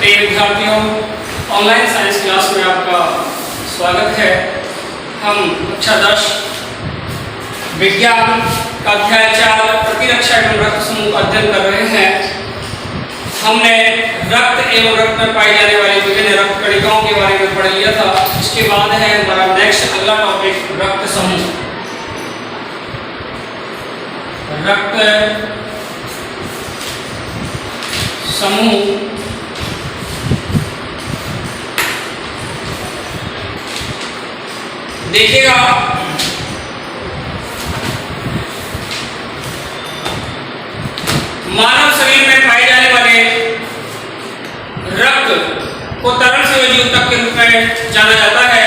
प्रिय विद्यार्थियों, online science class में आपका स्वागत है। हम कक्षा 10 विज्ञान का अध्याय 4 प्रतिरक्षा एवं रक्त समूह का अध्ययन कर रहे हैं। हमने रक्त एवं रक्त में पाई जाने वाली विभिन्न रक्त कणिकाओं के बारे में पढ़ लिया था। इसके बाद है हमारा नेक्स्ट अगला टॉपिक रक्त समूह। रक्त समूह देखिएगा, मानव शरीर में पाए जाने वाले रक्त को तरल संयोजी ऊतक के रूप में जाना जाता है।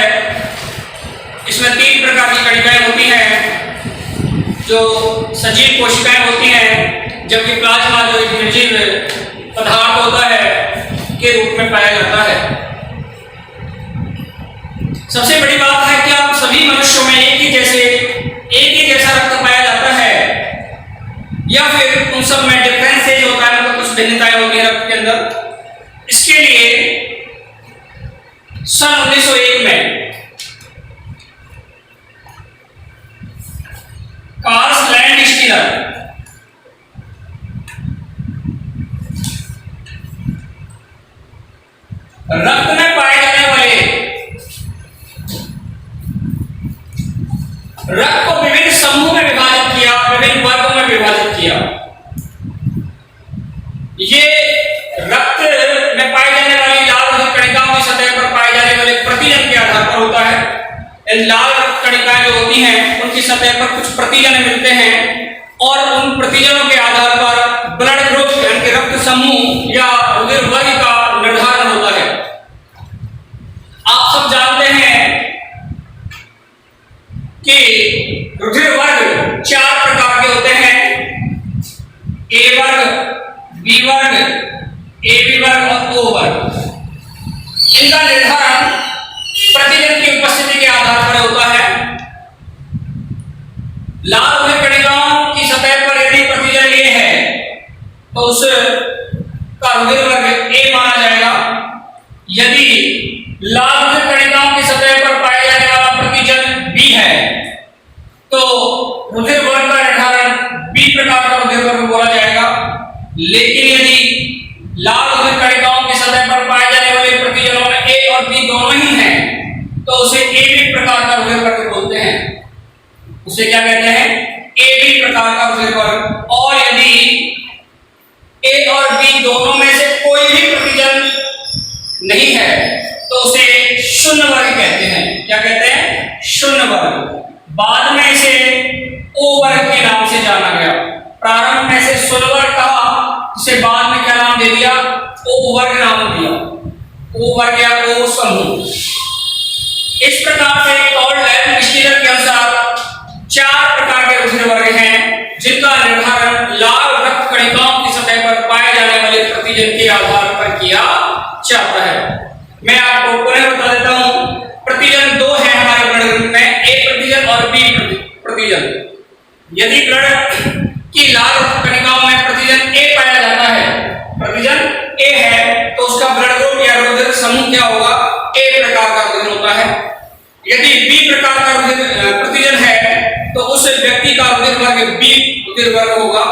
इसमें 3 प्रकार की कणिकाएं होती हैं, जो सजीव कोशिकाएं होती हैं, जबकि प्लाज्मा जो एक निर्जीव पदार्थ होता है के रूप में पाया जाता है। सबसे बड़ी बात है कि आप सभी मनुष्यों में एक ही जैसा रक्त पाया जाता है, या फिर उन सब में डिफरेंसेज होता है, मतलब कुछ भिन्नताएं होती हैं रक्त के अंदर। इसके लिए सन 1901 में कार्ल लैंडस्टीनर रक्त में पाए जाने वाले रक्त को विभिन्न समूह में विभाजित किया, विभिन्न वर्गों में विभाजित किया। ये रक्त में पाई जाने वाली लाल रक्त कणिकाओं की सतह पर पाए जाने वाले प्रतिजन के आधार पर होता है। इन लाल रक्त कणिकाएं जो होती हैं, उनकी सतह पर कुछ प्रतिजन मिलते हैं और उन प्रतिजनों के आधार पर ब्लड ग्रुप यानी कि रक्त समूह या रुधिर वर्ग का निर्धारण होता है। आप सब जानते हैं कि रुधिर वर्ग 4 प्रकार के होते हैं, ए वर्ग, बी वर्ग, AB वर्ग और O वर्ग। इनका निर्धारण प्रतिजन की उपस्थिति के आधार पर होता है। लाल रुधिर कणिकाओं की सतह पर यदि प्रतिजन A है तो उस का रुधिर वर्ग A माना जाएगा। यदि लाल रुधिर कणिकाओं की सतह पर पाया जाने वाला प्रतिजन B है तो रुधिर वर्ग का निर्धारण B प्रकार का रुधिर वर्ग बोला जाएगा। लेकिन यदि लाल रुधिर कणिकाओं की सतह पर पाए जाने वाले प्रतिजनों में A और B दोनों ही हैं तो उसे AB प्रकार का रुधिर वर्ग बोलते हैं। उसे क्या कहते हैं? AB प्रकार का रुधिर वर्ग। और यदि A और B दोनों में से कोई भी प्रतिजन नहीं है तो उसे शून्य वर्ग कहते हैं। क्या कहते हैं? शून्य वर्ग। बाद में इसे O वर्ग के नाम से जाना गया। प्रारंभ में इसे शून्य वर्ग कहा, इसे बाद में क्या नाम दे दिया? O वर्ग नाम दिया। O वर्ग या O समूह। इस प्रकार से कार्ल लैंडस्टीनर के अनुसार 4 प्रकार के रुधिर वर्ग हैं, जिनका निर्धारण लाल रक्त कणिकाओं की सतह पर पाए जाने वाले प्रतिजन के आधार पर किया जाता है। मैं आपको पुनः बता देता हूं, प्रतिजन 2 है हमारे ब्लड ग्रुप में, A प्रतिजन और B प्रतिजन। यदि ब्लड की लाल रक्त कणिकाओं में प्रतिजन A पाया जाता है, प्रतिजन A है तो उसका ब्लड ग्रुप या रुधिर समूह क्या होगा? A प्रकार का रुधिर होता है। यदि B प्रकार का रुधिर प्रतिजन है तो उस व्यक्ति का रुधिर वर्ग B रुधिर वर्ग होगा।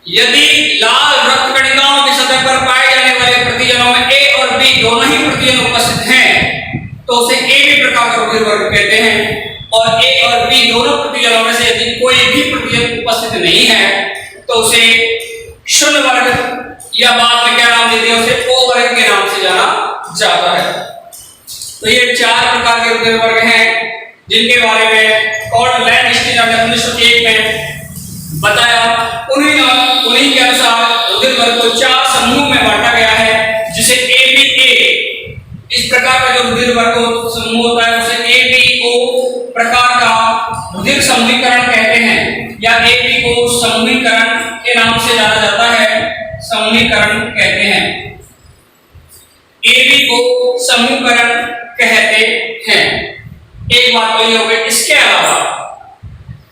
यदि लाल रक्त कणिकाओं की सतह पर पाए जाने वाले प्रतिजनों में A और B दोनों ही प्रतिजन उपस्थित हैं तो उसे AB प्रकार का रुधिर वर्ग कहते हैं। और A और B दोनों प्रतिजनों में से यदि कोई भी प्रतिजन उपस्थित नहीं है तो उसे शून्य वर्ग या बाद में क्या नाम देते हैं? उसे O वर्ग के नाम से जाना जाता है। तो ये 4 प्रकार के रुधिर वर्ग हैं जिनके बारे में कार्ल लैंडस्टीनर ने 1901 में बताया। उन्हीं के अनुसार रुधिर वर्ग को 4 समूह में बांटा गया है, जिसे ABA इस प्रकार का जो रुधिर वर्ग समूह होता है उसे ABO प्रकार का रुधिर समूहीकरण कहते हैं, या AB को समूहीकरण के नाम से जाना जाता है। समूहीकरण कहते हैं, AB को समूहीकरण कहते हैं। एक बात तो ये हो गई। इसके अलावा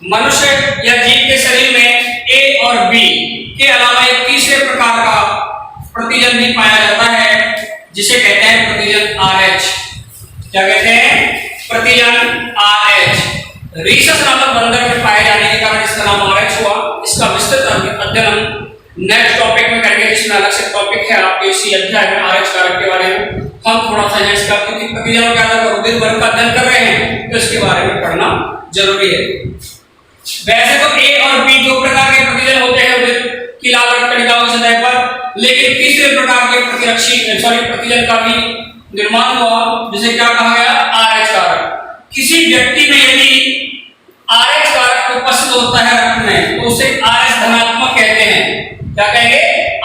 मनुष्य या जीव के शरीर में A और B के अलावा एक तीसरे प्रकार का प्रतिजन भी पाया जाता है, जिसे कहते हैं प्रतिजन RH। क्या कहते हैं? प्रतिजन RH। रीसस नामक बंदर में पाए जाने के कारण इसका नाम RH हुआ। इसका विस्तृत अध्ययन हम नेक्स्ट टॉपिक में करेंगे, जिसमें अलग से टॉपिक है आपके इसी अध्याय में RH कारक के बारे में। हम थोड़ा सा इसका क्योंकि प्रतिजनों के आधार पर उद्दीन वर्ग का अध्ययन कर रहे हैं तो इसके बारे में पढ़ना जरूरी है। वैसे तो A और B दो प्रकार के प्रतिजन होते हैं उद्दीन की लाल रक्त कणिकाओं की सतह पर, लेकिन तीसरे प्रकार के प्रतिजन का भी निर्माण हुआ जिसे क्या कहा गया? RH कारक। किसी व्यक्ति में यदि RH कारक उपस्थित होता है रक्त में तो उसे RH धनात्मक कहते हैं। क्या कहेंगे?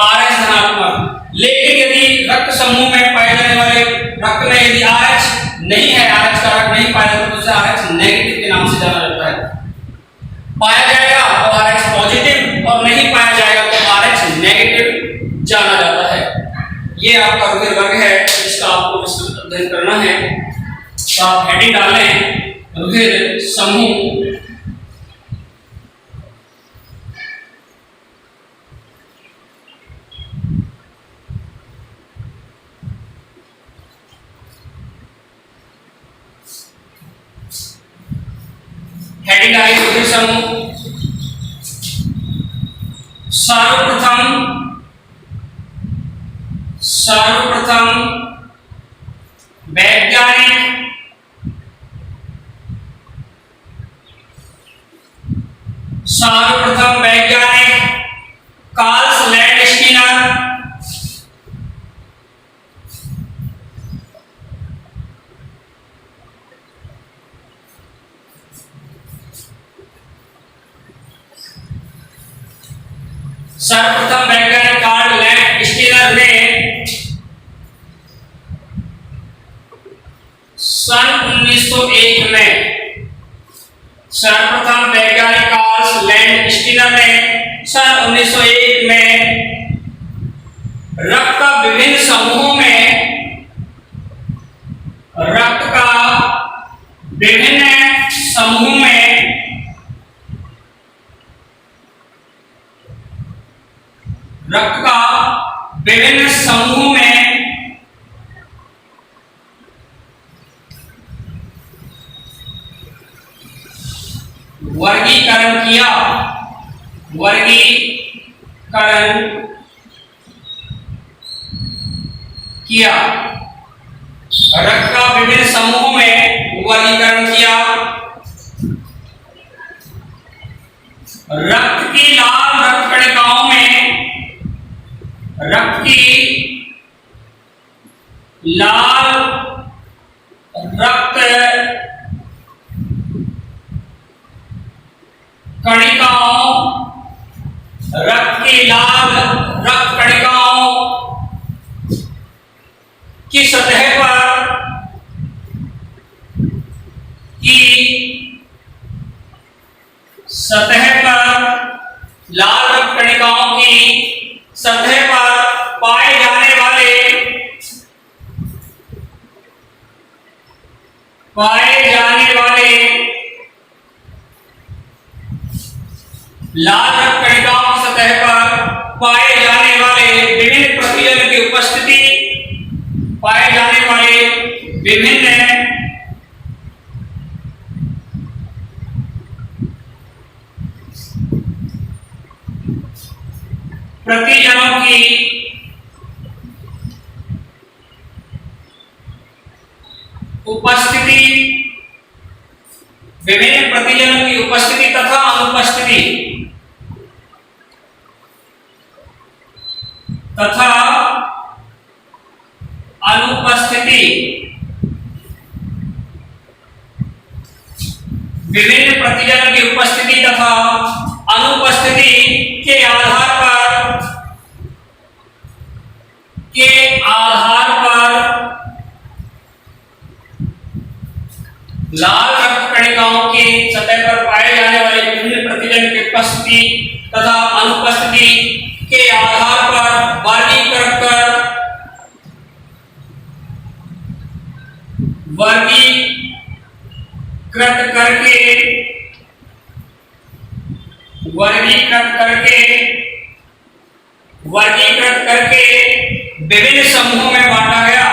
RH धनात्मक। लेकिन यदि रक्त समूह में पाए जाने वाले रक्त में यदि RH नहीं है, RH कारक नहीं पाया जाता तो उसे RH नेगेटिव के नाम से जाना जाता है। पाया जाएगा तो RH पॉजिटिव और नहीं पाया जाएगा तो RH नेगेटिव जाना जाता है। ये आपका रुधिर वर्ग है जिसका आपको विस्तृत अध्ययन करना है। तो आप हेडिंग डालें रुधिर समूह। हेडिंग डालें रुधिर समूह। सर्वप्रथम वैज्ञानिक कार्ल लैंडस्टीनर ने सन 1901 में सर्वप्रथम वैज्ञानिक कार्ल लैंडस्टीनर ने सन 1901 में रक्त का विभिन्न समूहों में रक्त का विभिन्न समूह में रक्त का विभिन्न समूह में वर्गीकरण किया। रक्त का विभिन्न समूहों में वर्गीकरण किया। रक्त की लाल रक्त कणिकाओं में रक्त की लाल रक्त कणिकाओं की सतह पर लाल रक्त कणिकाओं की सतह पर पाए जाने वाले लाल रक्त कणिकाओं की सतह पर पाए जाने वाले विभिन्न प्रतिजन की उपस्थिति प्रतिजनों की उपस्थिति विभिन्न प्रतिजनों की उपस्थिति तथा अनुपस्थिति विभिन्न प्रतिजनों की उपस्थिति तथा अनुपस्थिति के आधार पर लाल रक्त कणिकाओं की सतह पर पाए जाने वाले विभिन्न प्रतिजन की उपस्थिति तथा अनुपस्थिति के आधार पर वर्गीकृत करके विभिन्न समूहों में बांटा गया।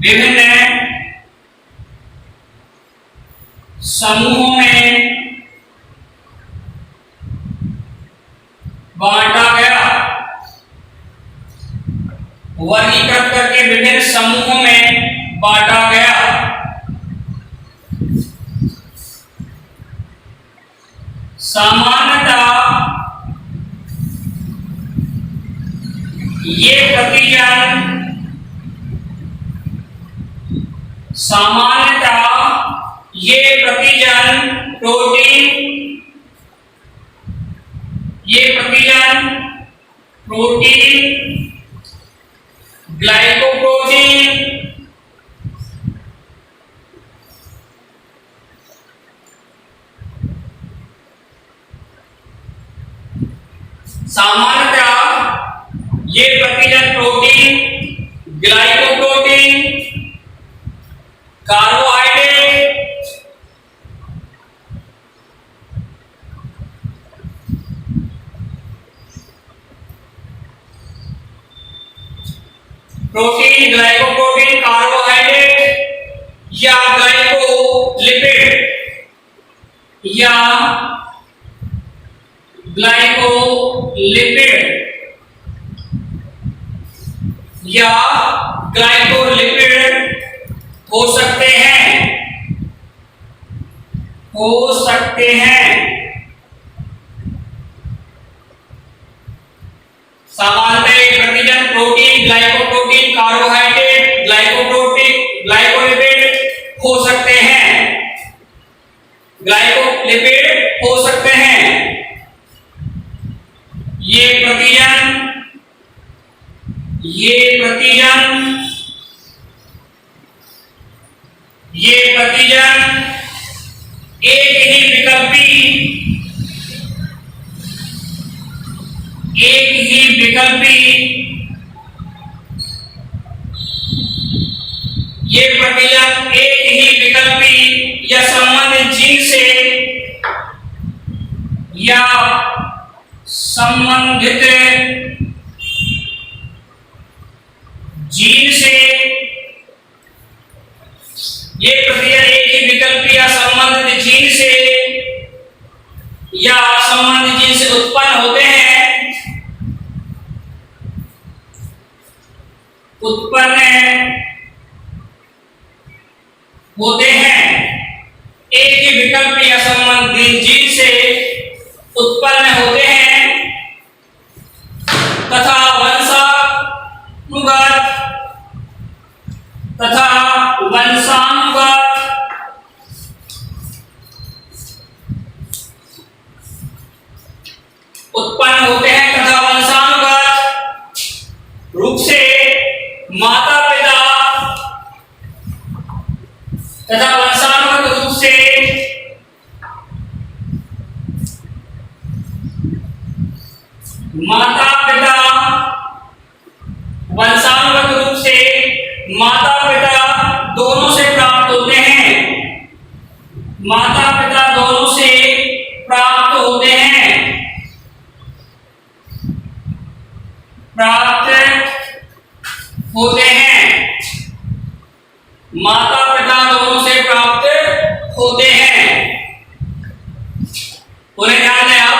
विभिन्न समूहों में बांटा गया, वर्गीकृत करके विभिन्न समूहों में बांटा गया। सामान्यतः ये प्रतिजन protein, glycoprotein, glycoprotein, carbohydrate, protein, glycoprotein, carbohydrate या ग्लाइकोलिपिड या ग्लाइकोलिपिड हो सकते हैं। सामान्यतः एक प्रतिजन प्रोटीन, ग्लाइकोप्रोटीन, कार्बोहाइड्रेट, ग्लाइकोलिपिड हो सकते हैं। ये प्रतिजन एक ही विकल्पी या संबंधित जीन से ये प्रतिजन एक ही विकल्पी या संबंधित जीन से उत्पन्न होते हैं। एक ही विकल्पी या संबंधित जीन से उत्पन्न होते हैं तथा वंशानुगत रूप से माता पिता वंशानुगत रूप से माता पिता दोनों से प्राप्त होते हैं। उन्हें ध्यान दें आप,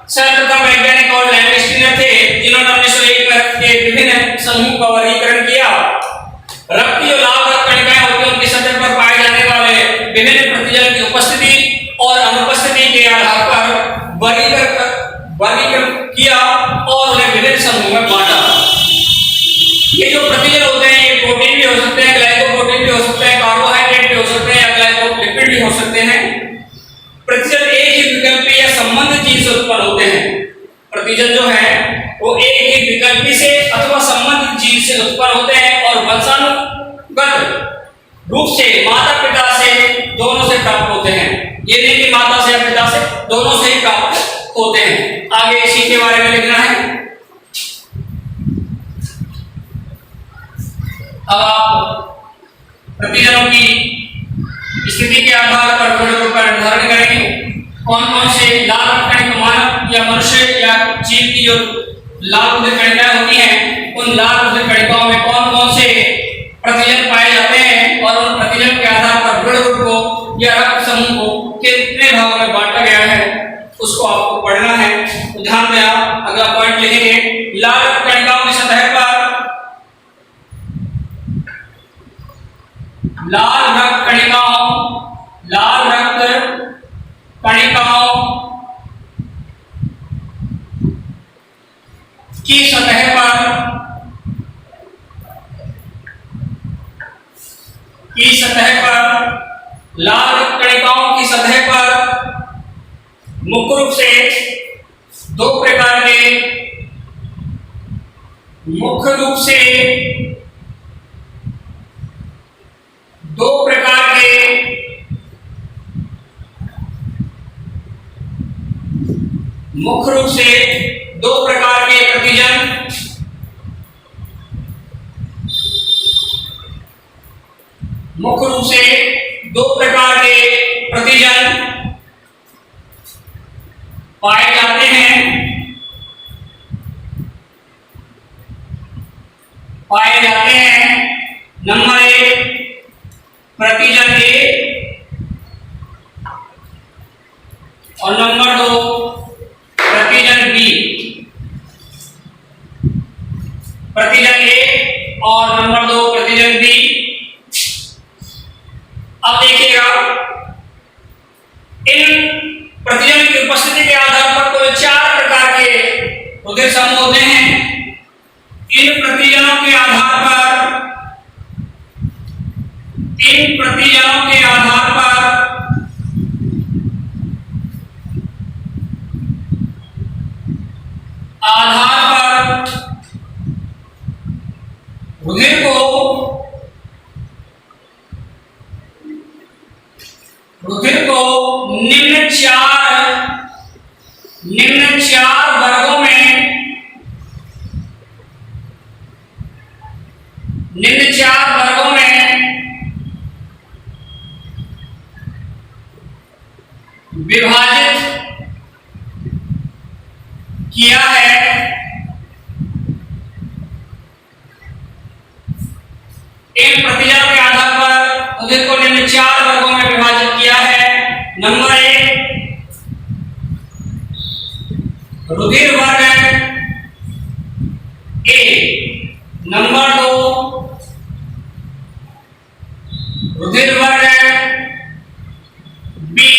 सर्वप्रथम वैज्ञानिक और लैब स्क्रीनर थे जिन्होंने 1901 में रक्त के विभिन्न समूह का वर्गीकरण किया। रक्त की जो लाल रक्त कणिकाएं होती हैं उनकी सतह पर पाए जाने वाले विभिन्न प्रतिजन की उपस्थिति और अनुपस्थिति के आधार पर वर्गीकरण किया और उन्हें विभिन्न समूह में बांटा। ये जो प्रतिजन होते हैं ये प्रोटीन भी हो सकते हैं, ग्लाइकोप्रोटीन भी हो सकते हैं, कार्बोहाइड्रेट भी हो सकते हैं या ग्लाइकोलिपिड भी हो सकते हैं। प्रतिजन एक ही विकल्पी या संबंधित जीन से उत्पन्न होते हैं। प्रतिजन जो है वो एक ही विकल्पी से अथवा संबंधित जीन से उत्पन्न होते हैं और वंशानुगत रूप से माता पिता से दोनों से प्राप्त होते हैं। ये नहीं कि माता से या पिता से, दोनों से ही प्राप्त होते हैं। आगे इसी के बारे में लिखना है। अब आप प्रतिजनों की स्थिति के आधार पर गुणों का निर्धारण करेंगे। कौन कौन से लाल रक्त कणिका मानव या मनुष्य या जीव की जो लाल रक्त कणिकाएं होती हैं उन लाल रक्त कणिकाओं में कौन कौन से प्रतिजन पाए जाते हैं या रक्त समूह को कितने भागों में बांटा गया है उसको आपको पढ़ना है। तो ध्यान में आप अगला पॉइंट लिखेंगे, लाल रक्त कणिकाओं की सतह पर लाल रक्त कणिकाओं की सतह पर लाल रक्त कणिकाओं की सतह पर मुख्य रूप से दो प्रकार के प्रतिजन पाए जाते हैं। नंबर 1 प्रतिजन ए और नंबर 2 प्रतिजन बी। प्रतिजन ए और नंबर 2 प्रतिजन बी। अब देखिएगा, इन प्रतिजन की उपस्थिति के आधार पर कुल 4 प्रकार के रुधिर समूह होते हैं। इन प्रतिजनों के आधार पर रुधिर को निम्न चार वर्गों में विभाजित किया है। इन प्रतिजनों के आधार पर रुधिर को निम्न 4 वर्गों में विभाजित किया है। नंबर 1 रुधिर वर्ग ए। नंबर 2 रुधिर वर्ग बी।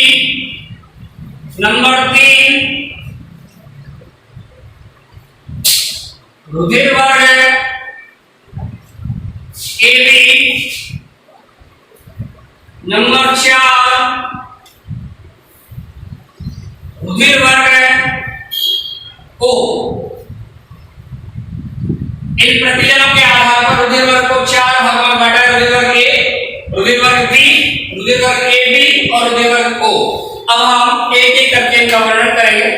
नंबर 3 रुधिर वर्ग ए बी। नंबर 4 रुधिर वर्ग ओ। इन प्रतिजनों के आधार पर रुधिर वर्ग को 4 भागों में बांटा, रुधिर वर्ग ए, रुधिर वर्ग बी, रुधिर वर्ग ए बी और रुधिर वर्ग ओ। अब हम एक एक करके इनका वर्णन करेंगे।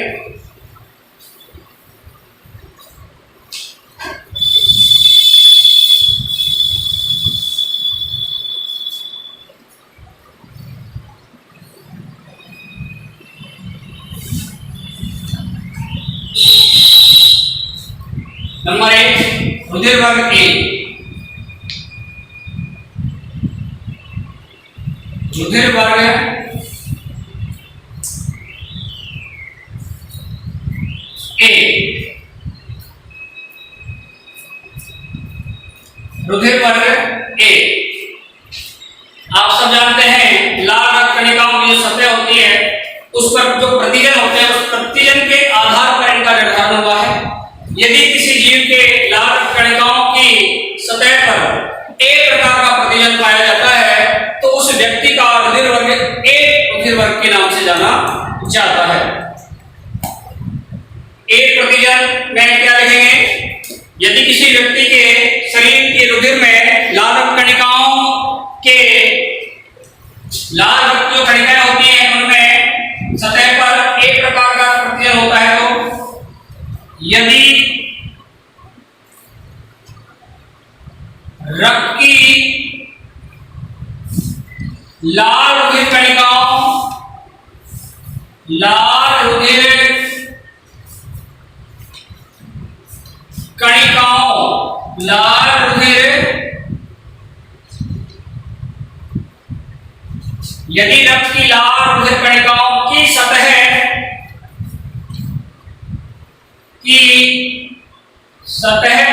नंबर 1 रुधिर वर्ग ए। रुधिर वर्ग ए। रुधिर वर्ग ए। आप सब जानते हैं लाल रक्त कणिकाओं की जो सतह होती है उस पर जो प्रतिजन होते हैं उस प्रतिजन के आधार पर इनका निर्धारण हुआ है। यदि किसी जीव के लाल रक्त कणिकाओं की सतह पर एक प्रकार का प्रतिजन पाया जाता है तो उस व्यक्ति का रुधिर वर्ग ए रुधिर वर्ग के नाम से जाना जाता है। एक प्रतिजन में क्या लिखेंगे? यदि किसी व्यक्ति के शरीर के रुधिर में लाल रक्त कणिकाओं के लाल रक्त जो कणिकाएं होती हैं उनमें सतह पर एक प्रकार का प्रतिजन होता है तो यदि रक्त की लाल रुधिर कणिकाओं यदि रक्त की लाल रुधिर कणिकाओं की सतह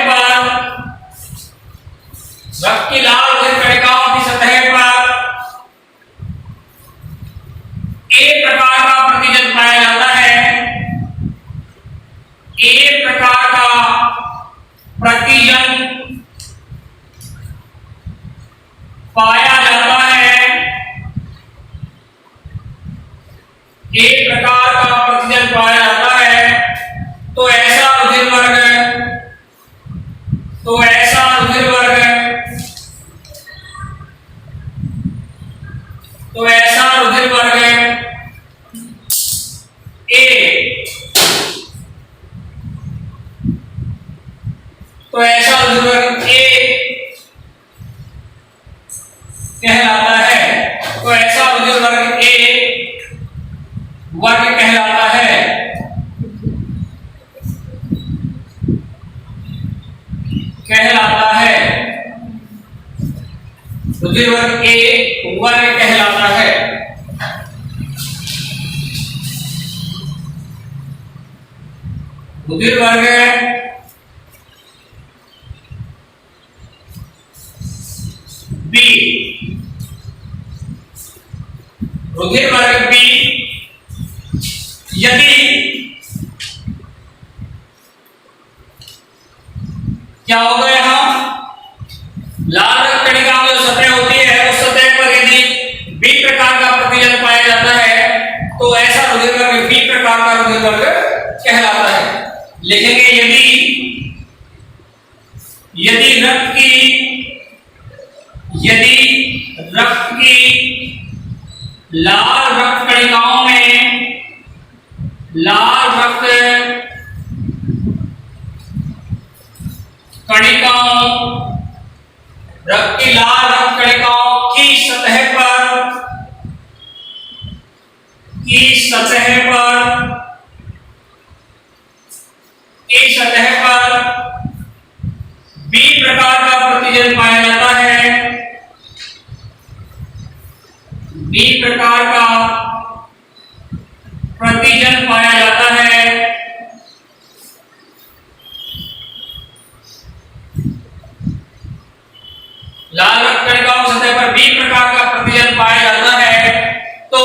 पर रक्त की लाल रुधिर कणिकाओं की सतह पर एक प्रकार का प्रतिजन पाया जाता है, एक प्रकार का प्रतिजन पाया जाता है, एक प्रकार का प्रतिजन पाया जाता है, तो ऐसा रुधिर वर्ग ए कहलाता है। तो ऐसा रुधिर वर्ग ए वर्ग कहलाता है। रुधिर वर्ग ए वर्ग कहलाता है। रुधिर वर्ग बी, रुधिर वर्ग बी यदि क्या हो गए हम लाल रक्त कणिकाओं जो सतह होती है उस सतह पर यदि बी प्रकार का प्रतिजन पाया जाता है तो ऐसा रुधिर वर्ग बी प्रकार का रुधिर वर्ग कहलाता है। लिखेंगे यदि रक्त की लाल रक्त कणिकाओं में लाल रक्त कणिकाओं की सतह पर बी प्रकार का प्रतिजन पाया जाता है, बी प्रकार का प्रतिजन पाया जाता है, लाल रक्त कणिकाओं की सतह पर बी प्रकार का प्रतिजन पाया जाता है, तो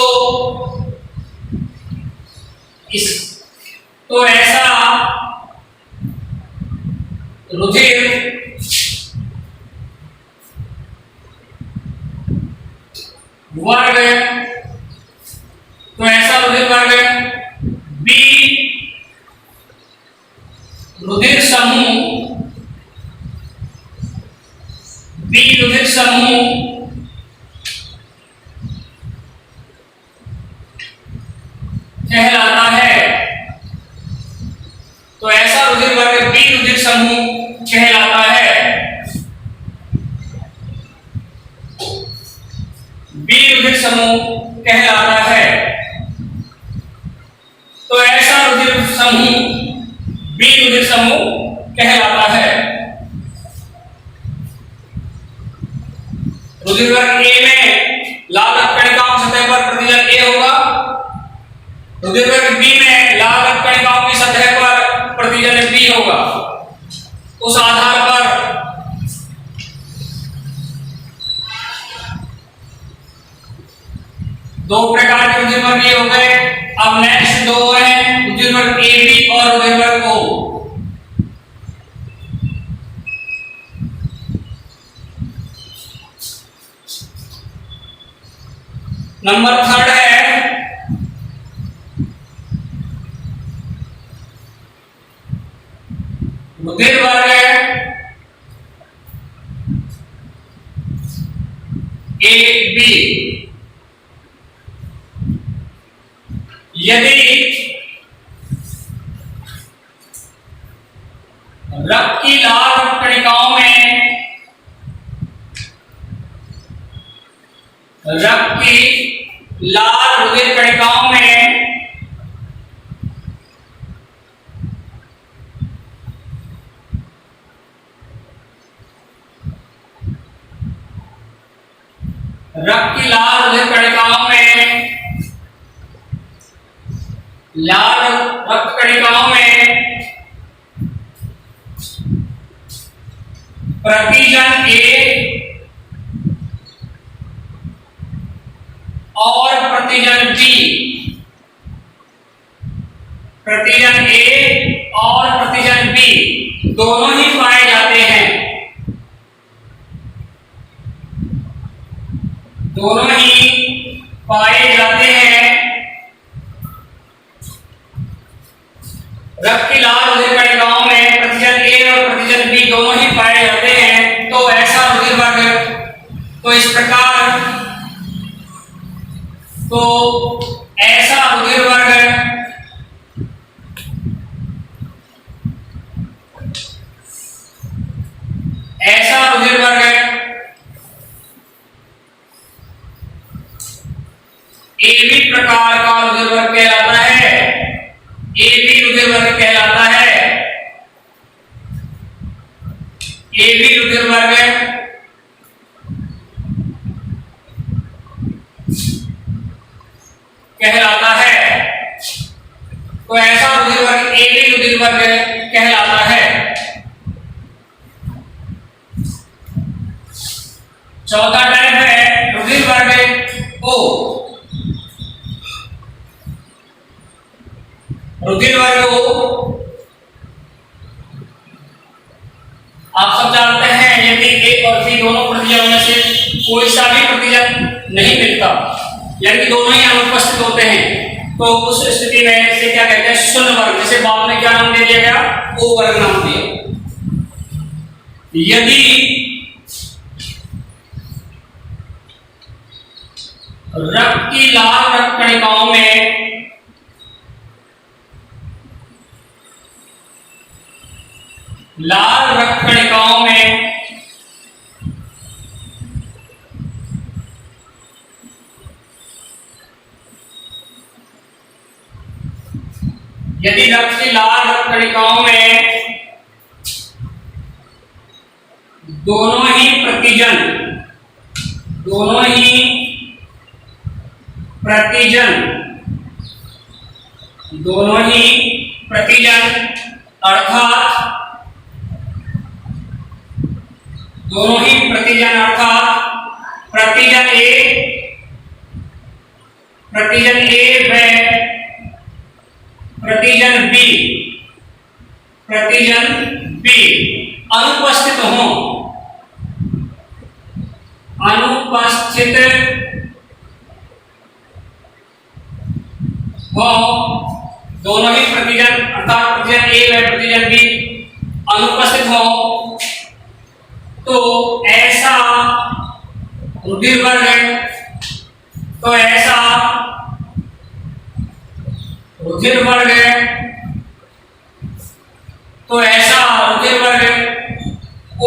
ऐसा रुधिर वर्ग बी रुधिर समूह कहलाता है। तो ऐसा रुधिर वर्ग बी रुधिर समूह कहलाता है। बी रुधिर समूह कहलाता है। तो ऐसा रुधिर समूह बी रुधिर समूह कहलाता है। रुधिर वर्ग ए में लाल रक्त कणिकाओं की सतह पर प्रतिजन ए होगा, रुधिर वर्ग बी में लाल रक्त कणिकाओं की सतह पर प्रतिजन बी होगा। उस आधार पर दो प्रकार के रुधिर वर्ग ये हो गए। अब नेक्स्ट दो हैं रुधिर वर्ग ए बी और रुधिर वर्ग ओ। नंबर थर्ड है रुधिर वर्ग ए बी यदि रक्त की लाल रक्त कणिकाओं में रक्त की लाल रुधिर कणिकाओं में रक्त की लाल रुधिर कणिकाओं में लाल रक्त कणिकाओं में प्रतिजन ए और प्रतिजन बी, प्रतिजन ए और प्रतिजन बी दोनों ही पाए जाते हैं, दोनों ही पाए जाते हैं। रक्त की लाल रुधिर कणिकाओं में प्रतिजन ए और प्रतिजन बी दोनों ही पाए जाते हैं। तो ऐसा रुधिर वर्ग, तो इस प्रकार, तो ऐसा रुधिर वर्ग एबी प्रकार का रुधिर वर्ग कहलाता है, एबी रुधिर वर्ग कहलाता है, एबी रुधिर वर्ग कहलाता है। तो ऐसा रुधिर वर्ग एबी रुधिर वर्ग कहलाता है। चौथा टाइप है रुधिर वर्ग ओ। रुधिर वर्ग ओ आप सब जानते हैं, यदि ए और बी दोनों प्रतिजनों में से कोई सा भी प्रतिजन नहीं मिलता, यानी कि दोनों ही अनुपस्थित होते हैं, तो उस स्थिति में इसे क्या कहते हैं, शून्य वर्ग, जिसे बाद में क्या नाम दे दिया गया, ओ वर्ग नाम दिया। यदि रक्त की लाल रक्त कणिकाओं में लाल रक्त कणिकाओं में यदि रक्त की लाल रक्त कणिकाओं में दोनों ही प्रतिजन अर्थात प्रतिजन ए व प्रतिजन बी अनुपस्थित हो, दोनों ही प्रतिजन अर्थात प्रतिजन ए व प्रतिजन बी अनुपस्थित हो, तो ऐसा रुधिर वर्ग ओ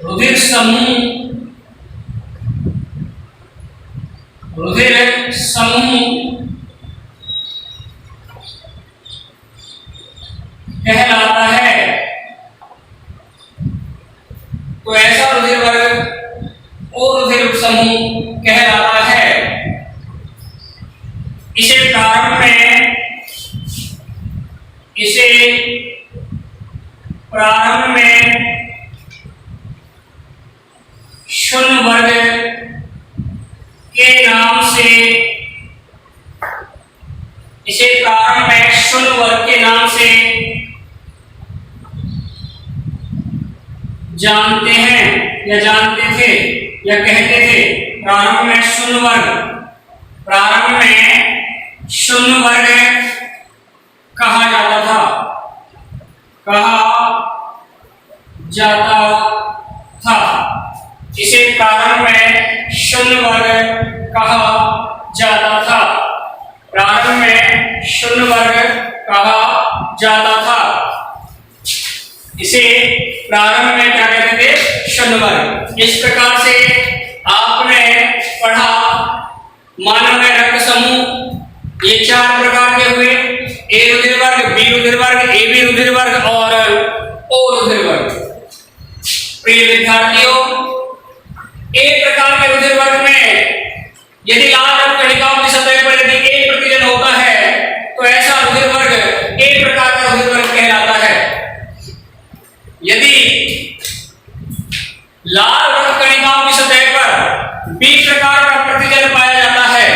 रुधिर समूह कहलाता है। तो ऐसा रुधिर वर्ग ओ रुधिर समूह कहलाता है। इसे प्रारंभ में शून्य वर्ग के नाम से जानते हैं या जानते थे या कहते थे। प्रारंभ में शून्य वर्ग कहा जाता था। इसे प्रारंभ में शून्य वर्ग कहा जाता था। इसे प्रारंभ में क्या कहते थे, शून्य वर्ग। इस प्रकार से आपने पढ़ा मानव में रक्त समूह ये 4 प्रकार के हुए, ए रुधिर वर्ग, बी रुधिर वर्ग, ए बी रुधिर वर्ग और ओ रुधिर वर्ग। प्रिय विद्यार्थियों, एक प्रकार के रुधिर वर्ग में यदि लाल रक्त कणिकाओं की सतह पर यदि एक प्रतिजन होता है तो ऐसा रुधिर वर्ग एक प्रकार का रुधिर वर्ग कहलाता है। यदि लाल रक्त कणिकाओं की सतह पर बी प्रकार का प्रतिजन पाया जाता है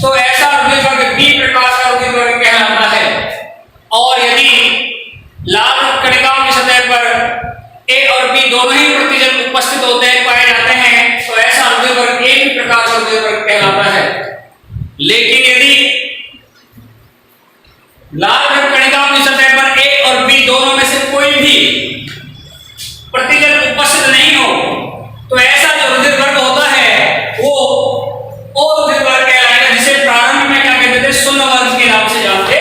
तो ऐसा रुधिर वर्ग बी प्रकार का रुधिर वर्ग कहलाता है। और यदि लाल रक्त कणिकाओं की सतह पर ए और बी दोनों ही प्रतिजन उपस्थित होते हैं पाए जाते हैं तो ऐसा रुधिर वर्ग ए भी प्रकार का रुधिर वर्ग कहलाता है। लेकिन यदि लाल रक्त कणिकाओं की सतह पर ए और बी दोनों में से कोई भी प्रतिजन उपस्थित नहीं हो तो ऐसा जो रुधिर वर्ग होता है वो ओ रुधिर वर्ग कहलाएगा, जिसे प्रारंभ में क्या कहते थे, शून्य वर्ग के नाम से जानते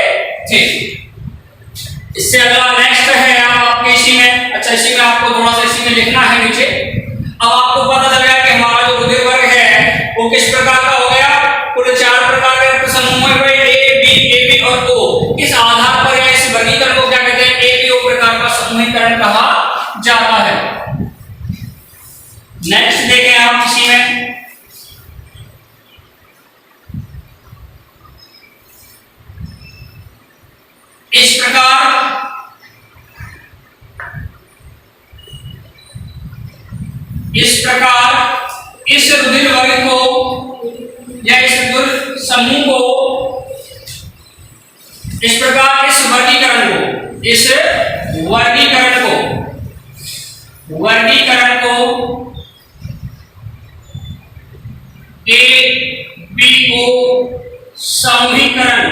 थे। इससे अगला नेक्स्ट है आपके इसी में, अच्छा इसी में आपको थोड़ा सा इसी में लिखना है नीचे। अब आपको पता चल गया कि हमारा जो रुधिर वर्ग है वो किस प्रकार का हो गया, कुल 4 प्रकार के रक्त समूह हुए, ए बी और ओ। इस आधार पर या इस वर्गीकरण को क्या कहते हैं, ए बी ओ प्रकार का समूहीकरण कहा जाता है। नेक्स्ट देखें आप इसी में, इस प्रकार इस रुधिर वर्ग को या इस रुधिर समूह को, इस प्रकार इस वर्गीकरण को ए बी ओ समूहीकरण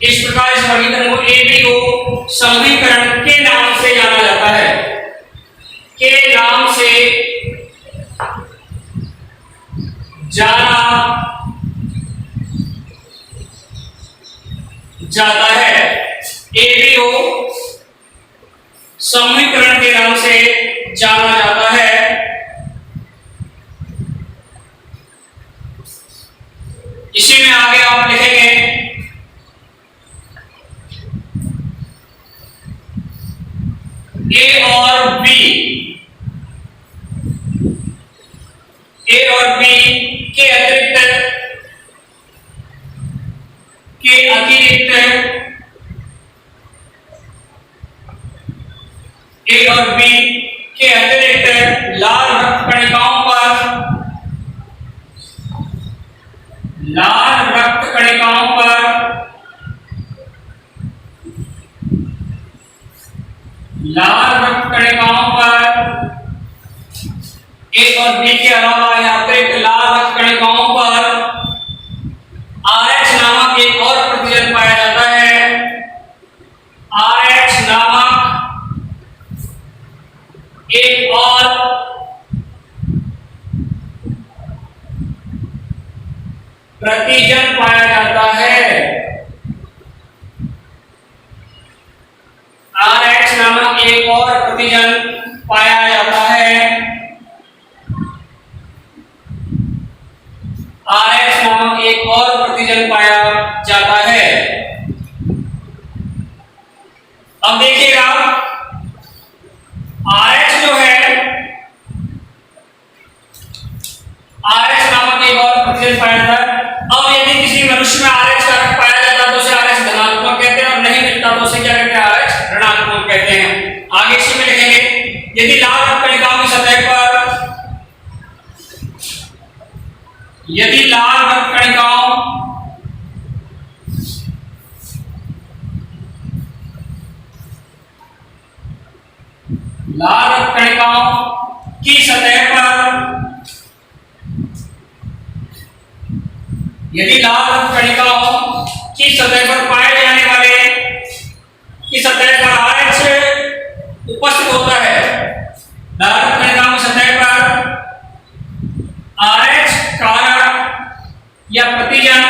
इस प्रकार इस वर्गीकरण को ए बी ओ समूहीकरण के नाम से जाना जाता है, के नाम से जाना जाता है। ए बी ओ समूहीकरण के नाम से जाना जाता है। इसी में आगे आप लिखेंगे ए और बी के अतिरिक्त ए और बी के अतिरिक्त लाल रक्त कणिकाओं पर ए और बी के अलावा या अतिरिक्त लाल रक्त कणिकाओं पर RH नामक एक और प्रतिजन पाया जाता है। RH नामक एक और प्रतिजन पाया जाता है। RH नामक एक और प्रतिजन पाया जाता है। RH नामक एक और प्रतिजन पाया जाता है। अब देखिएगा RH जो है, RH नामक एक और प्रतिजन पाया जाता है। अब यदि किसी मनुष्य में RH कारक पाया जाता है तो उसे RH धनात्मक कहते हैं, और नहीं मिलता तो उसे क्या कहते हैं, RH ऋणात्मक कहते हैं। आगे इसी में लिखेंगे यदि लाल रक्त कणिकाओं की सतह पर लाल रक्त कणिकाओं की सतह पर यदि लाल रक्त कणिकाओं की सतह पर पाए जाने वाले की सतह पर RH उपस्थित होता है, लाल रक्त कणिकाओं की सतह पर RH कारक या प्रतिजन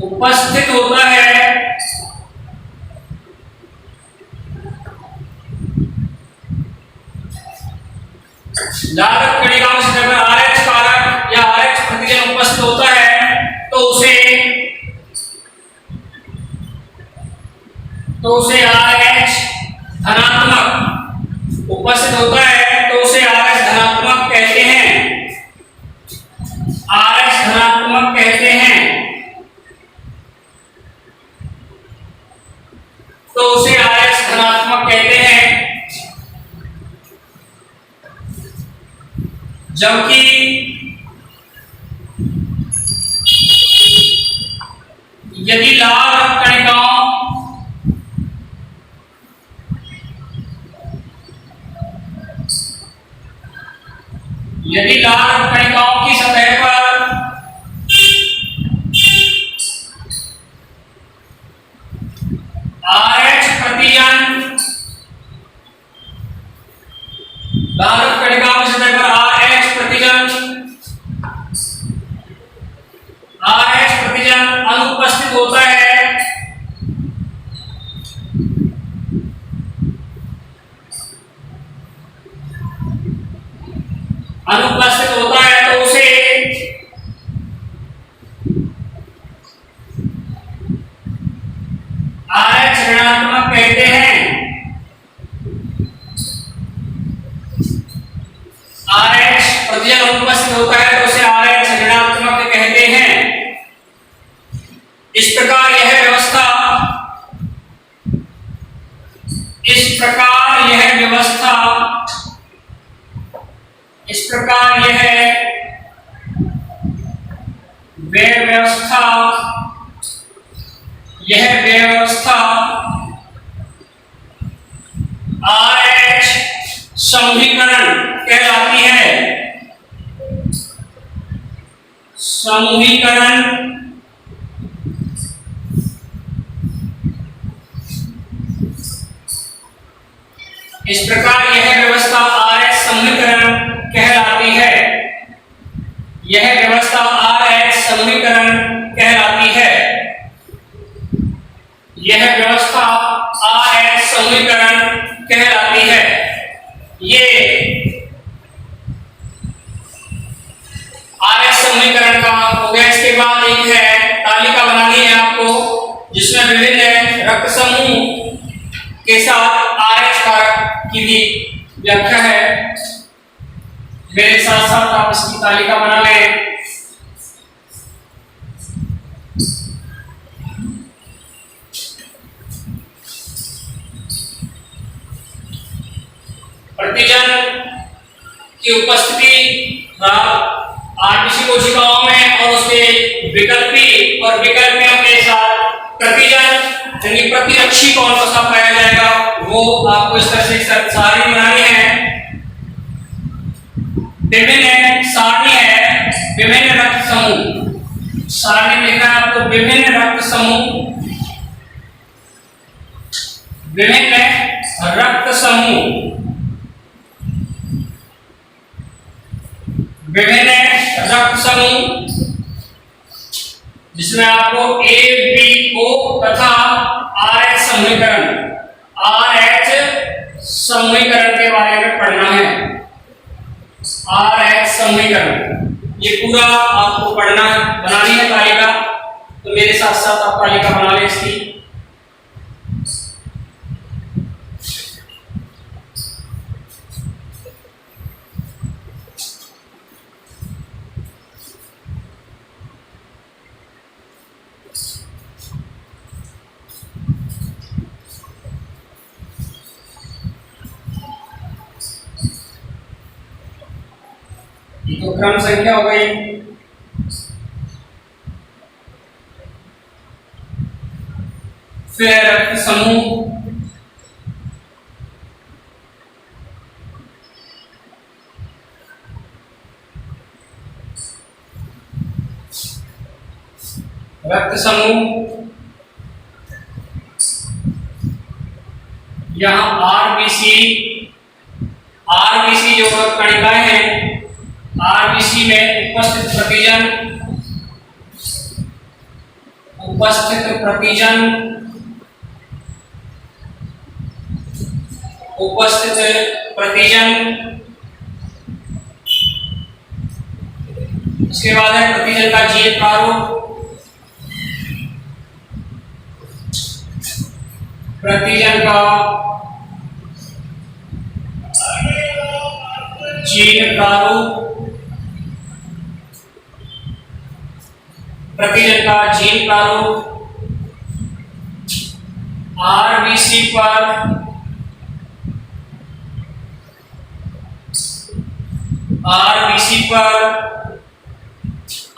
उपस्थित होता है, लाल रक्त कणिकाओं की सतह पर RH कारक या RH प्रतिजन उपस्थित होता है तो तो उसे RH धनात्मक उपस्थित होता है तो उसे RH धनात्मक कहते हैं, RH धनात्मक कहते हैं, तो उसे RH धनात्मक कहते हैं। जबकि यदि लाल रक्त कणिकाओं की सतह पर RH प्रतिजन लाल रक्त कणिकाओं की सतह पर RH प्रतिजन अनुपस्थित होता है, तो उसे RH ऋणात्मक कहते हैं। RH प्रतिजन अनुपस्थित होता है तो उसे RH ऋणात्मक कहते हैं। इस प्रकार यह व्यवस्था RH समूहीकरण कहलाती है। इस प्रकार यह व्यवस्था RH समूहीकरण कहलाती है। ये RH समीकरण का हो गया। इसके बाद एक है तालिका बनानी है आपको, जिसमें विभिन्न रक्त समूह के साथ RH कारक की भी व्याख्या है। मेरे साथ साथ आप इसकी तालिका बना लें। प्रतिजन की उपस्थिति RBC कोशिकाओं में और उसके विकल्पियों के साथ प्रतिजन यानी प्रतिरक्षी कौन सा पाया जाएगा, वो आपको इस तरह से सारणी बनानी है। विभिन्न सारणी है, विभिन्न रक्त समूह सारणी में लिखा है आपको, विभिन्न रक्त समूह, जिसमें आपको A, B, O तथा RH समूहीकरण के बारे में पढ़ना है। RH समूहीकरण ये पूरा आपको बनानी है तालिका। तो मेरे साथ साथ आप तालिका बना लें इसकी। तो क्रम संख्या हो गई। फिर रक्त समूह, यहाँ RBC जो कणिकाएं हैं, RBC में उपस्थित प्रतिजन, इसके बाद है प्रतिजन का GH प्रारूप। प्रतिजन का जीन प्रारूप, प्रतिजन का जीन प्रारूप आरबीसी पर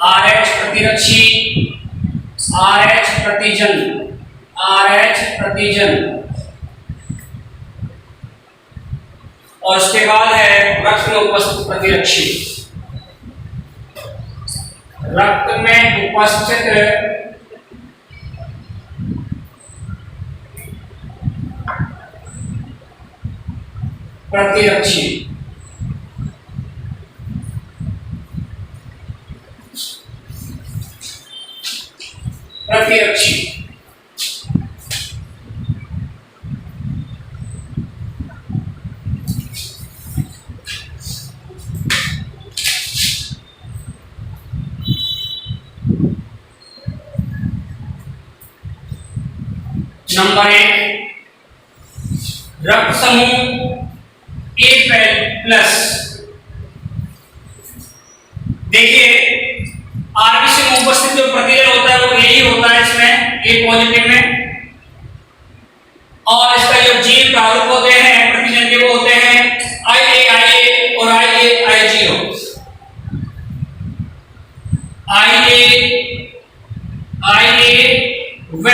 RH प्रतिरक्षी, RH प्रतिजन, RH प्रतिजन, और उसके बाद है रक्त में उपस्थित प्रतिरक्षी। रक्त में उपस्थित प्रतिरक्षी, प्रतिरक्षी नंबर 1 रक्त समूह A+। देखिए आरबीसी में उपस्थित जो प्रतिजन होता है वो यही होता है इसमें A पॉजिटिव में, और इसका जो जीन प्रारूप होते हैं प्रतिजन के वो होते हैं IA और IA व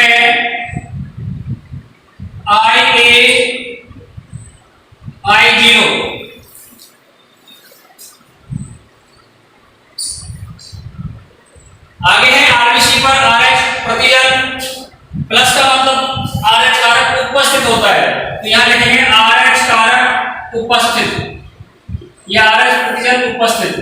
I0। आगे है आरबीसी पर RH प्रतिजन प्लस का मतलब RH कारक उपस्थित होता है, तो यहां लिखेंगे RH कारक उपस्थित या RH प्रतिजन उपस्थित,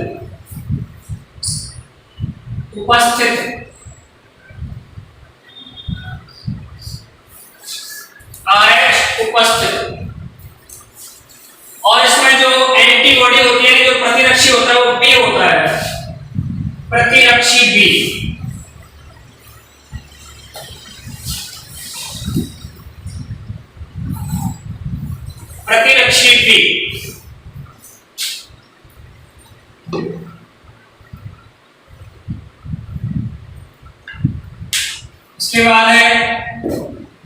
RH उपस्थित। और इसमें जो एंटीबॉडी होती है, जो प्रतिरक्षी होता है वो B होता है, प्रतिरक्षी B। प्रतिरक्षी B। इसके बाद है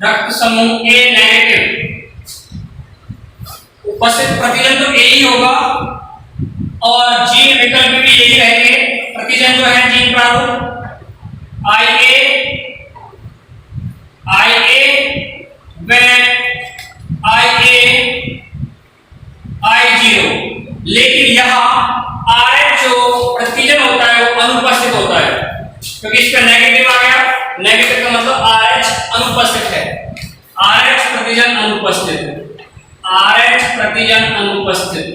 रक्त समूह A नेगेटिव। उपस्थित प्रतिजन तो A ही होगा और जीन विकल्प भी यही रहेंगे। प्रतिजन जो है जीन प्रारूप IA व I0, लेकिन यहाँ RH जो प्रतिजन होता है वो अनुपस्थित होता है, क्योंकि इसका नेगेटिव आ गया। नेगेटिव का मतलब RH अनुपस्थित है, RH प्रतिजन अनुपस्थित है, RH प्रतिजन अनुपस्थित,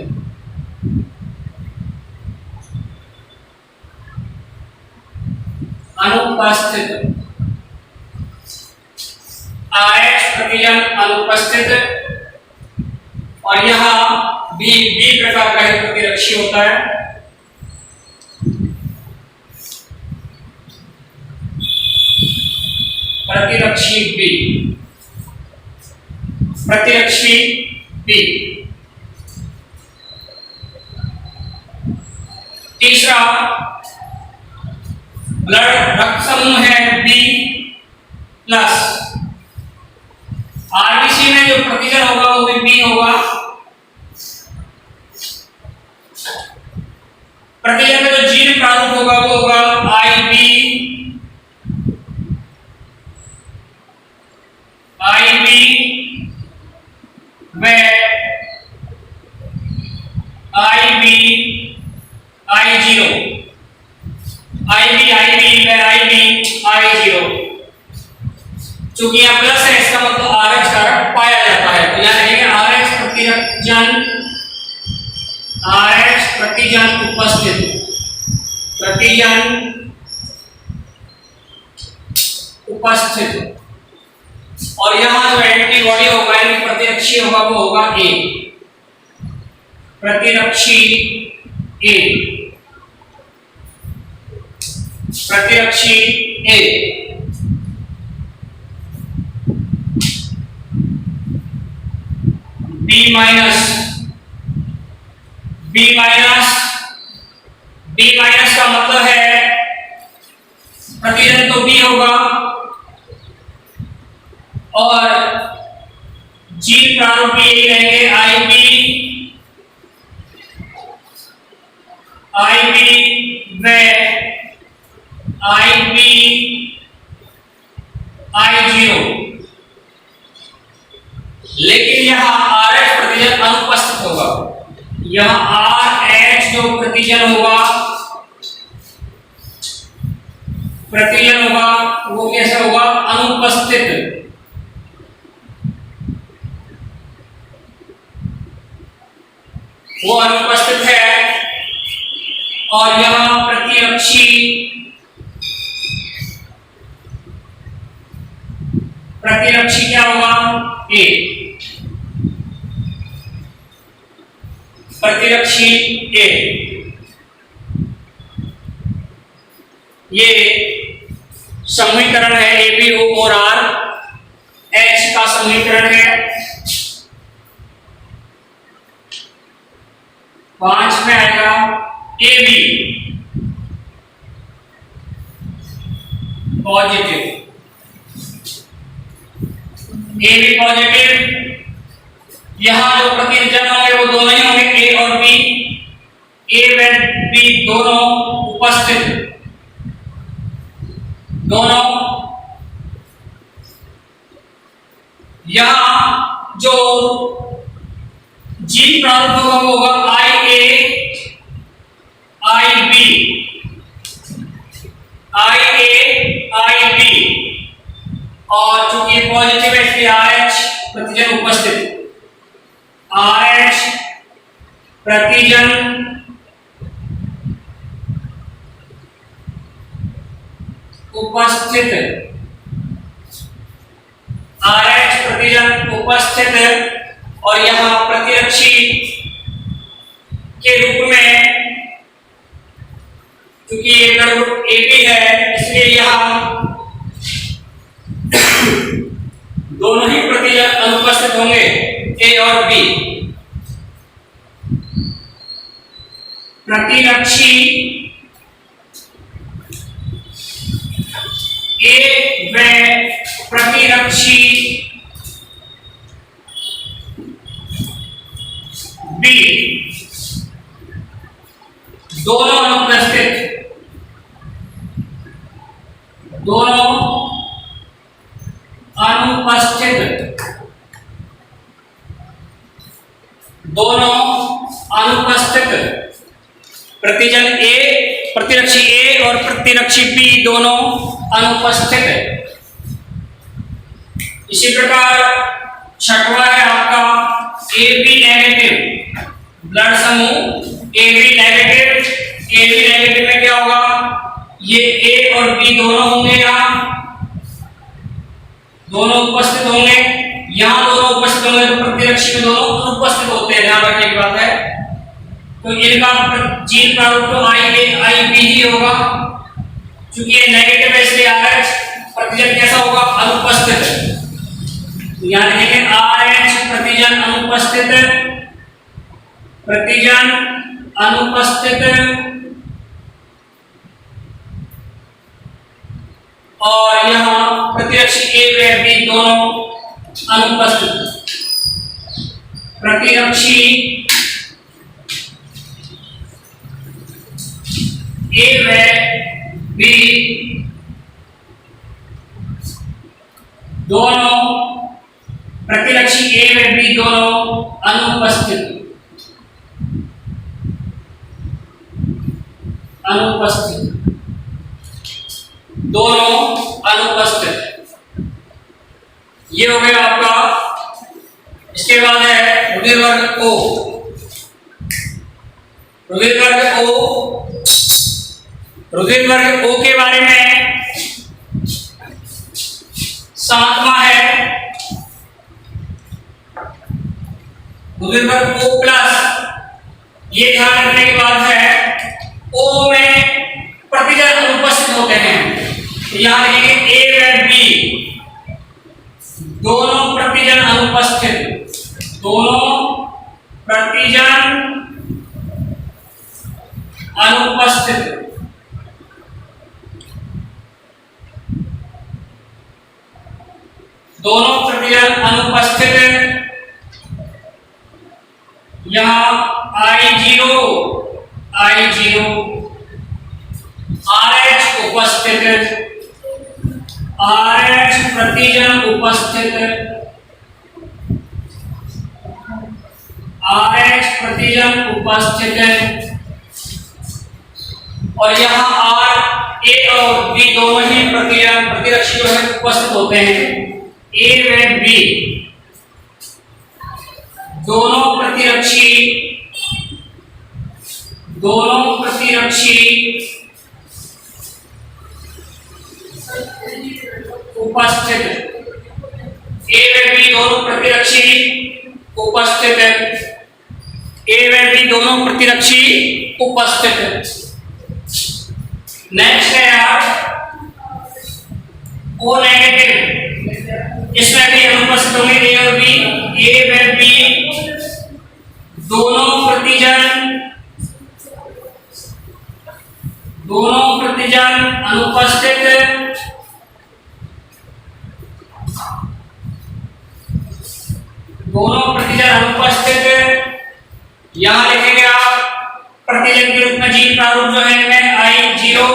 RH प्रतिजन अनुपस्थित। और यहाँ B प्रकार का ही प्रतिरक्षी होता है। प्रतिरक्षी B। तीसरा ब्लड रक्त समूह है B+। आरबीसी में जो प्रतिजन होगा वो भी B होगा। प्रतिजन का जो जीन प्रारूप होगा वो होगा IB व I0। चूंकि यहाँ प्लस है इसका मतलब RH कारक पाया जाता है, तो यहाँ लिखेंगे RH प्रतिजन उपस्थित। और यहाँ जो एंटीबॉडी होगा यानी प्रतिरक्षी होगा वो होगा A, प्रतिरक्षी A। बी माइनस का मतलब है प्रतिजन तो बी होगा और जीन प्रारूप भी यही रहेंगे आई बी व I0, लेकिन यहाँ RH प्रतिजन अनुपस्थित होगा। यहाँ RH जो प्रतिजन होगा वो कैसे होगा? अनुपस्थित। वो अनुपस्थित है और यहाँ प्रतिरक्षी क्या होगा? ए। प्रतिरक्षी ए, ये समीकरण है ABO और RH का समीकरण है। 5 में आएगा AB पॉजिटिव, AB पॉजिटिव। यहां जो प्रतिजन होंगे वो दोनों ही होंगे, A और B। A व B दोनों उपस्थित, दोनों। यहां जो जीन प्रारूप होगा वो होगा IA IB, और चूंकि पॉजिटिव है इसलिए RH प्रतिजन उपस्थित, RH प्रतिजन उपस्थित, RH प्रतिजन उपस्थित। और यहां प्रतिरक्षी के रूप में, क्योंकि ये ब्लड ग्रुप AB है इसलिए यहां दोनों ही प्रतिजन अनुपस्थित होंगे, A और B। प्रतिरक्षी A व प्रतिरक्षी B दोनों अनुपस्थित, प्रतिजन A, प्रतिरक्षी A और प्रतिरक्षी B दोनों अनुपस्थित है। इसी प्रकार छठवां है आपका AB नेगेटिव ब्लड समूह। AB नेगेटिव में क्या होगा? ये A और B दोनों होंगे, यहाँ दोनों उपस्थित होंगे, यहाँ दोनों उपस्थित होंगे, तो प्रतिरक्षी में दोनों अनुपस्थित होते हैं, ध्यान रखने की बात है। तो इनका जीन प्रारूप तो IB ही होगा, क्योंकि ये नेगेटिव है इसलिए RH प्रतिजन कैसा होगा? अनुपस्थित। यहाँ लिखेंगे RH प्रतिजन अनुपस्थित, और यहाँ प्रतिरक्षी A व B दोनों अनुपस्थित। प्रतिरक्षी A व B दोनों, प्रतिरक्षी A व B दोनों अनुपस्थित, दोनों अनुपस्थित। ये हो गया आपका। इसके बाद है रुधिर वर्ग O। रुधिर वर्ग O के बारे में 7वां है रुधिर वर्ग O प्लस। ये ध्यान रखने की बात है, O में प्रतिजन अनुपस्थित होते हैं। यहाँ लिखेंगे A व B दोनों प्रतिजन अनुपस्थित, दोनों अनुपस्थित, दोनों प्रतिजन अनुपस्थित, यहां I0 RH उपस्थित, RH प्रतिजन उपस्थित, RH प्रतिजन उपस्थित, और यहाँ R A और B दोनों ही प्रतिजन प्रतिरक्षी जो है उपस्थित होते हैं। A व B दोनों प्रतिरक्षी उपस्थित, A व B दोनों प्रतिरक्षी उपस्थित, A व B दोनों प्रतिरक्षी उपस्थित। नेक्स्ट है यार O नेगेटिव, इसमें भी अनुपस्थित होंगे A और B। A व B दोनों प्रतिजन अनुपस्थित, यहां लिखेंगे आप प्रतिजन के रूप में जीन प्रारूप जो है इनमें I0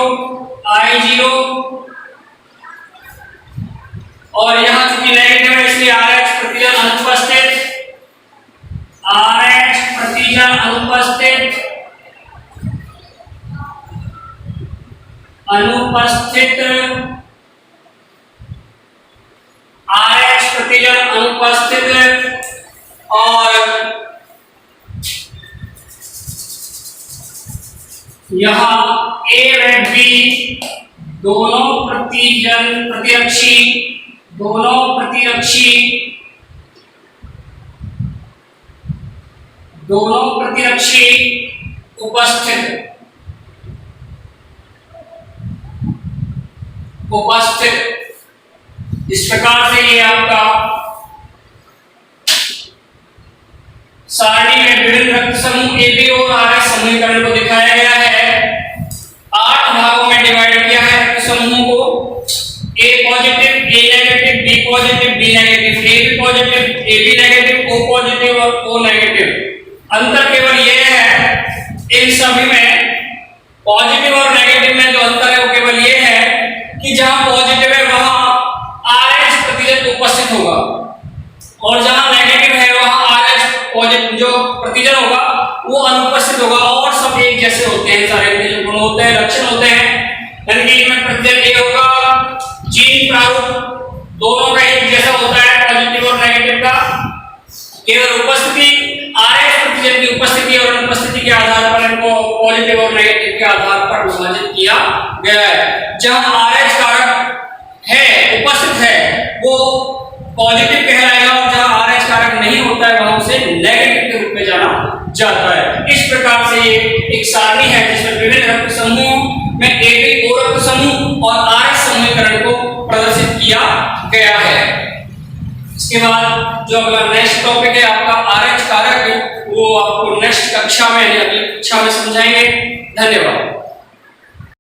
और यहां चूंकि नेगेटिव है इसलिए RH प्रतिजन अनुपस्थित, RH प्रतिजन अनुपस्थित, RH प्रतिजन अनुपस्थित, और यहां A व B दोनों प्रतिरक्षी उपस्थित। इस प्रकार से ये आपका सारणी में विभिन्न रक्त समूह AB और RH समूहीकरण को दिखाया गया है। 8 भागों में डिवाइड किया है रक्त समूहों को। A positive, A negative, B positive, B negative, AB positive, AB negative, O positive और O नेगेटिव। अंतर केवल ये है इन सभी में, पॉजिटिव और नेगेटिव में जो अंतर है वो केवल ये है कि जहां पॉजिटिव है वहां RH प्रतिजन उपस्थित होगा, और जहां नेगेटिव है वहां RH पॉजिटिव जो प्रतिजन होगा वो अनुपस्थित होगा, और सब एक जैसे होते हैं, सारे के जो गुण होते हैं, लक्षण होते हैं। यानी कि इनमें प्रतिजन ये होगा, जीन प्रारूप दोनों का एक जैसा होता है, पॉजिटिव और नेगेटिव का। केवल उपस्थिति, RH प्रतिजन की उपस्थिति और अनुपस्थिति के आधार पर इनको पॉजिटिव और नेगेटिव के आधार पर विभाजित किया गया है। जहां RH कारक है, उपस्थित है, वो पॉजिटिव कहलाएगा, और जहां RH कारक नहीं होता है वहां उसे नेगेटिव के रूप में जाना जाता है। इस प्रकार से ये एक सारणी है जिसमें विभिन्न रक्त समूहों में AB O रक्त समूह और RH समूहीकरण को प्रदर्शित किया गया है। इसके बाद जो अगला नेक्स्ट टॉपिक है आपका RH कारक, वो आपको नेक्स्ट कक्षा में अगली कक्षा में समझाएंगे। धन्यवाद।